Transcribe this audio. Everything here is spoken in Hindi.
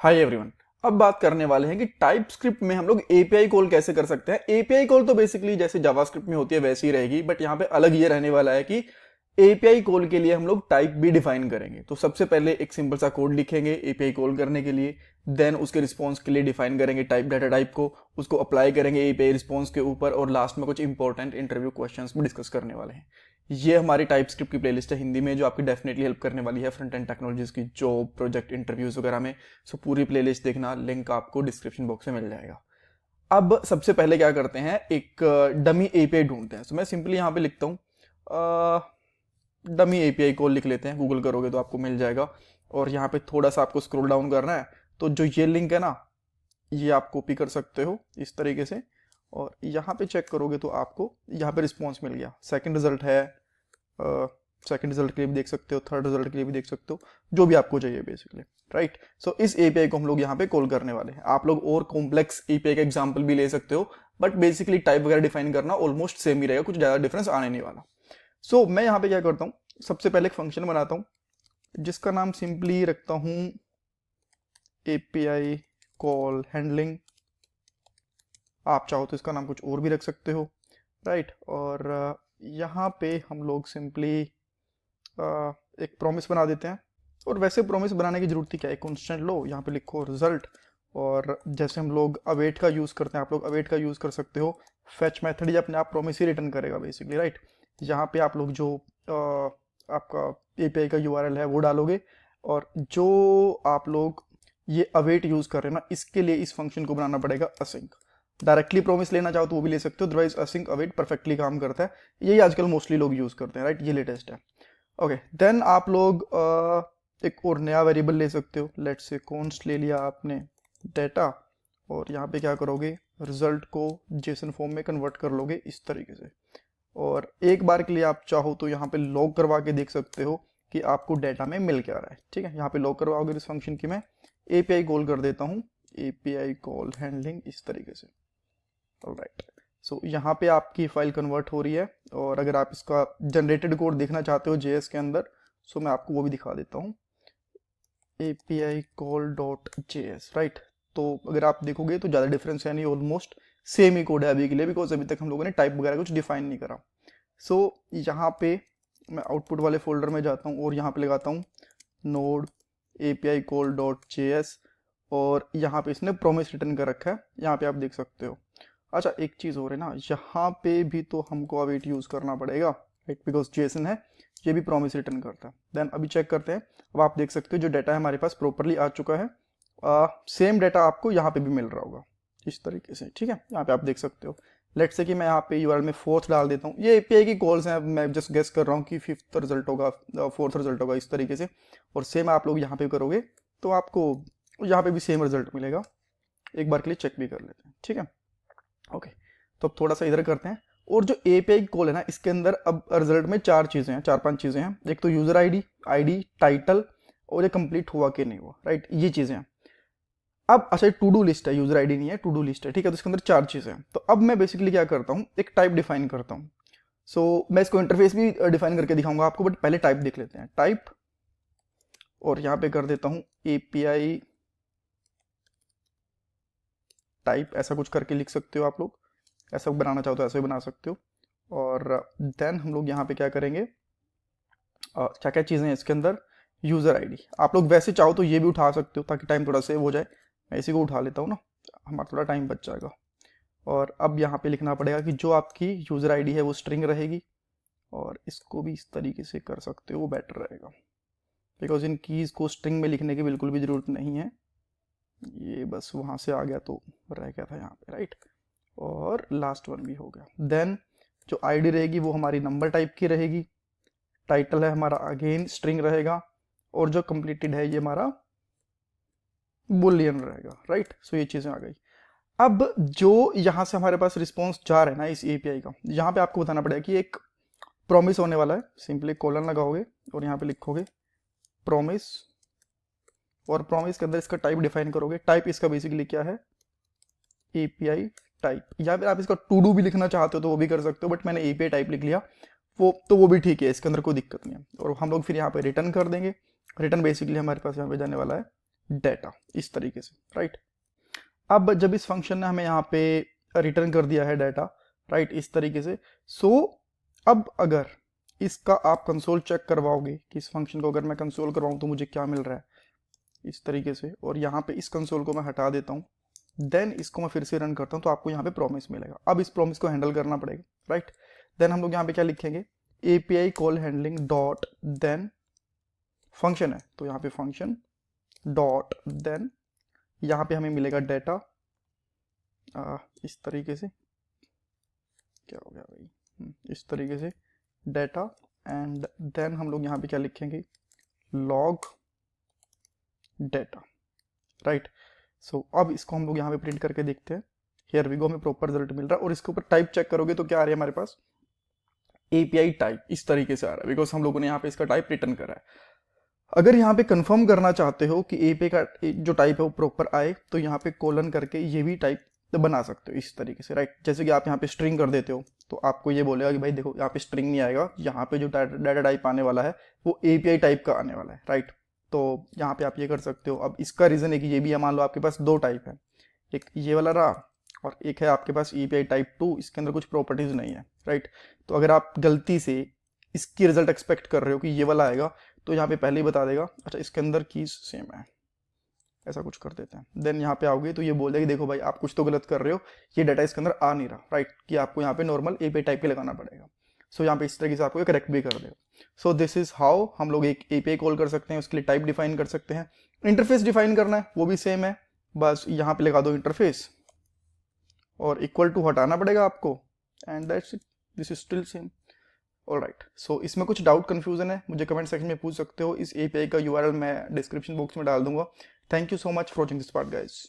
Hi everyone. अब बात करने वाले हैं कि टाइप स्क्रिप्ट में हम लोग एपीआई कॉल कैसे कर सकते हैं। एपीआई कॉल तो बेसिकली जैसे जावास्क्रिप्ट में होती है वैसी ही रहेगी, बट यहाँ पे अलग ये रहने वाला है कि एपीआई कॉल के लिए हम लोग टाइप भी डिफाइन करेंगे। तो सबसे पहले एक सिंपल सा कोड लिखेंगे एपीआई कॉल करने के लिए, देन उसके रिस्पॉन्स के लिए डिफाइन करेंगे टाइप डाटा टाइप को, उसको अप्लाई करेंगे एपीआई रिस्पॉन्स के ऊपर, और लास्ट में कुछ इंपॉर्टेंट इंटरव्यू क्वेश्चंस भी डिस्कस करने वाले हैं। ये हमारी टाइप स्क्रिप्ट की प्लेलिस्ट है हिंदी में, जो आपकी डेफिनेटली हेल्प करने वाली है फ्रंट एंड टेक्नोलॉजीज की जॉब प्रोजेक्ट इंटरव्यूज वगैरह में। सो पूरी प्लेलिस्ट देखना, लिंक आपको डिस्क्रिप्शन बॉक्स में मिल जाएगा। अब सबसे पहले क्या करते हैं, एक डमी एपीआई ढूंढते हैं। तो मैं सिंपली यहाँ पे लिखता हूँ डमी एपीआई कॉल लिख लेते हैं। गूगल करोगे तो आपको मिल जाएगा, और यहाँ पे थोड़ा सा आपको स्क्रॉल डाउन करना है। तो जो ये लिंक है ना, ये आप कॉपी कर सकते हो इस तरीके से, और यहाँ पे चेक करोगे तो आपको यहाँ पे रिस्पॉन्स मिल गया। सेकंड रिजल्ट है, सेकंड रिजल्ट के लिए भी देख सकते हो, थर्ड रिजल्ट के लिए भी देख सकते हो, जो भी आपको चाहिए बेसिकली, राइट। सो इस एपीआई को हम लोग यहाँ पे कॉल करने वाले हैं। आप लोग और कॉम्प्लेक्स एपीआई का एग्जांपल भी ले सकते हो, बट बेसिकली टाइप वगैरह डिफाइन करना ऑलमोस्ट सेम ही रहेगा, कुछ ज़्यादा डिफरेंस आने नहीं वाला। सो मैं यहाँ पे क्या करता हूँ, सबसे पहले एक फंक्शन बनाता हूँ जिसका नाम सिंपली रखता हूँ एपीआई कॉल हैंडलिंग। आप चाहो तो इसका नाम कुछ और भी रख सकते हो, राइट। और यहाँ पे हम लोग सिंपली एक प्रॉमिस बना देते हैं। और वैसे प्रॉमिस बनाने की जरूरत ही क्या है, कॉन्स्टेंट लो, यहाँ पे लिखो रिजल्ट, और जैसे हम लोग अवेट का यूज़ करते हैं, आप लोग अवेट का यूज़ कर सकते हो। फेच मेथड ही अपने आप प्रॉमिस ही रिटर्न करेगा बेसिकली, राइट। यहाँ पे आप लोग जो आपका एपीआई का यूआरएल है वो डालोगे, और जो आप लोग ये अवेट यूज़ कर रहे हैं ना, इसके लिए इस फंक्शन को बनाना पड़ेगा असिंक। डायरेक्टली प्रॉमिस लेना चाहो तो वो भी ले सकते हो, अदरवाइज असिंक अवेट परफेक्टली काम करता है। यही आजकल मोस्टली लोग यूज़ करते हैं, राइट। ये लेटेस्ट है। ओके, देन आप लोग एक और नया वेरिएबल ले सकते हो। लेट्स से कॉन्स्ट ले लिया आपने डेटा, और यहाँ पे क्या करोगे, रिजल्ट को जेसन फॉर्म में कन्वर्ट कर लोगे इस तरीके से। और एक बार के लिए आप चाहो तो यहाँ पे लॉग करवा के देख सकते हो कि आपको डेटा में मिल क्या रहा है, ठीक है। यहाँ पे लॉग करवाओगे इस फंक्शन की। मैं एपीआई कॉल कर देता हूँ, एपीआई कॉल हैंडलिंग इस तरीके से, ऑलराइट। सो यहाँ पे आपकी फाइल कन्वर्ट हो रही है, और अगर आप इसका जनरेटेड कोड देखना चाहते हो जेएस के अंदर, सो मैं आपको वो भी दिखा देता हूँ, API call dot JS, right. तो अगर आप देखोगे तो ज़्यादा डिफरेंस है नहीं, ऑलमोस्ट सेम ही कोड है अभी के लिए, बिकॉज अभी तक हम लोगों ने टाइप वगैरह कुछ डिफाइन नहीं करा। सो यहाँ पे मैं आउटपुट वाले फोल्डर में जाता हूँ, और यहाँ पे लगाता हूँ node API call dot JS, और यहाँ पे इसने प्रॉमिस रिटर्न कर रखा है, यहाँ पे आप देख सकते हो। अच्छा, एक चीज़ और है ना, यहाँ पे भी तो हमको अवेट यूज़ करना पड़ेगा, राइट, बिकॉज जेसन है, ये भी प्रॉमिस रिटर्न करता है। देन अभी चेक करते हैं। अब आप देख सकते हो जो डाटा है हमारे पास प्रॉपरली आ चुका है। सेम डाटा आपको यहाँ पे भी मिल रहा होगा इस तरीके से, ठीक है। यहाँ पे आप देख सकते हो। लेट्स से कि मैं यहाँ पे यूआरएल में फोर्थ डाल देता हूँ। ये एपीआई की कॉल्स हैं, मैं जस्ट गेस कर रहा हूँ कि फिफ्थ रिजल्ट होगा, फोर्थ रिजल्ट होगा इस तरीके से। और सेम आप लोग यहाँ पे करोगे तो आपको यहाँ पे भी सेम रिजल्ट मिलेगा। एक बार के लिए चेक भी कर लेते हैं, ठीक है। ओके, तो अब थोड़ा सा इधर करते हैं। और जो एपीआई कॉल है ना, इसके अंदर अब रिजल्ट में चार चीज़ें हैं, चार पांच चीज़ें हैं। एक तो यूज़र आईडी टाइटल, और ये कंप्लीट हुआ कि नहीं हुआ, राइट, ये चीज़ें हैं। अब अच्छा, टू डू लिस्ट है, यूज़र आईडी नहीं है, टू डू लिस्ट है, ठीक है। तो इसके अंदर चार चीज़ें हैं। तो अब मैं बेसिकली क्या करता हूँ, एक टाइप डिफाइन करता हूँ। सो मैं इसको इंटरफेस भी डिफाइन करके दिखाऊंगा आपको, बट पहले टाइप देख लेते हैं। टाइप, और यहाँ पे कर देता हूँ एपीआई टाइप, ऐसा कुछ करके लिख सकते हो आप लोग। ऐसा बनाना चाहो तो ऐसे भी बना सकते हो। और देन हम लोग यहाँ पे क्या करेंगे, क्या क्या चीज़ें हैं इसके अंदर। यूज़र आईडी आप लोग वैसे चाहो तो ये भी उठा सकते हो, ताकि टाइम थोड़ा सेव हो जाए। मैं इसी को उठा लेता हूँ ना, हमारा थोड़ा टाइम बच जाएगा। और अब यहाँ पे लिखना पड़ेगा कि जो आपकी यूज़र आईडी है वो स्ट्रिंग रहेगी, और इसको भी इस तरीके से कर सकते हो, वो बेटर रहेगा, बिकॉज इन कीज़ को स्ट्रिंग में लिखने की बिल्कुल भी ज़रूरत नहीं है। ये बस वहाँ से आ गया तो रह गया था यहाँ पे, राइट। और लास्ट वन भी हो गया। देन जो आईडी रहेगी वो हमारी नंबर टाइप की रहेगी, टाइटल है हमारा अगेन स्ट्रिंग रहेगा, और जो कंप्लीटेड है ये हमारा बुलियन रहेगा, राइट। सो ये चीज़ें आ गई। अब जो यहाँ से हमारे पास रिस्पॉन्स जा रहा है ना इस एपीआई का, यहाँ पे आपको बताना पड़ेगा कि एक प्रॉमिस होने वाला है। सिंपली कॉलन लगाओगे और यहाँ पे लिखोगे प्रॉमिस, और प्रॉमिस के अंदर इसका टाइप डिफाइन करोगे। टाइप इसका बेसिकली क्या है, एपीआई टाइप। या फिर आप इसका टू डू भी लिखना चाहते हो तो वो भी कर सकते हो, बट मैंने एपीआई टाइप लिख लिया, वो भी ठीक है, इसके अंदर कोई दिक्कत नहीं है। और हम लोग फिर यहाँ पे रिटर्न कर देंगे। रिटर्न बेसिकली हमारे पास यहाँ पे जाने वाला है डाटा, इस तरीके से, राइट। अब जब इस फंक्शन ने हमें यहाँ पे रिटर्न कर दिया है डाटा, राइट, इस तरीके से, सो अब अगर इसका आप कंसोल चेक करवाओगे कि इस फंक्शन को अगर मैं कंसोल करवाऊँ तो मुझे क्या मिल रहा है, इस तरीके से, और यहाँ पे इस कंसोल को मैं हटा देता हूँ, देन इसको मैं फिर से रन करता हूँ, तो आपको यहाँ पे प्रॉमिस मिलेगा। अब इस प्रॉमिस को हैंडल करना पड़ेगा, राइट। देन हम लोग यहाँ पे क्या लिखेंगे, API call handling dot then function है, तो यहाँ पे फंक्शन डॉट देन यहाँ पे हमें मिलेगा डाटा, इस तरीके से, क्या हो गया भाई, इस तरीके से डाटा, एंड देन हम लोग यहाँ पे क्या लिखेंगे, लॉग डाटा, राइट। सो अब इसको हम लोग यहाँ पे प्रिंट करके देखते हैं, हियर वी गो, हमें प्रॉपर रिजल्ट मिल रहा है। और इसके ऊपर टाइप चेक करोगे तो क्या आ रही है हमारे पास, एपीआई टाइप, इस तरीके से आ रहा है, बिकॉज हम लोगों ने यहाँ पे इसका टाइप रिटर्न करा है। अगर यहाँ पे कंफर्म करना चाहते हो कि एपीआई का जो टाइप है वो प्रॉपर आए, तो यहाँ पे कोलन करके ये भी टाइप बना सकते हो इस तरीके से, राइट। जैसे कि आप यहाँ पे स्ट्रिंग कर देते हो तो आपको ये बोलेगा कि भाई देखो यहाँ पे स्ट्रिंग नहीं आएगा, यहाँ पे जो डाटा टाइप आने वाला है वो एपीआई टाइप का आने वाला है, राइट। तो यहाँ पे आप ये कर सकते हो। अब इसका रीज़न है कि ये भी है, मान लो आपके पास दो टाइप है, एक ये वाला रहा और एक है आपके पास एपीआई टाइप 2, इसके अंदर कुछ प्रॉपर्टीज नहीं है, राइट। तो अगर आप गलती से इसकी रिजल्ट एक्सपेक्ट कर रहे हो कि ये वाला आएगा, तो यहाँ पे पहले ही बता देगा अच्छा इसके अंदर कीज सेम है, ऐसा कुछ कर देते हैं। देन यहाँ पे आओगे तो ये बोल देगा कि देखो भाई आप कुछ तो गलत कर रहे हो, ये डाटा इसके अंदर आ नहीं रहा, राइट, कि आपको यहाँ पे नॉर्मल एपीआई टाइप के लगाना पड़ेगा। सो यहाँ पे इस तरीके से आपको करेक्ट भी कर देगा। सो दिस इज हाउ हम लोग एक एपीआई कॉल कर सकते हैं, उसके लिए टाइप डिफाइन कर सकते हैं। इंटरफेस डिफाइन करना है वो भी सेम है, बस यहाँ पे लगा दो इंटरफेस और इक्वल टू हटाना पड़ेगा आपको, and that's it, this is still same. Alright, so इसमें कुछ डाउट कंफ्यूजन है मुझे कमेंट सेक्शन में पूछ सकते हो। इस एपीआई का यूआरएल मैं डिस्क्रिप्शन बॉक्स में डाल दूंगा। Thank you so much for watching this part guys.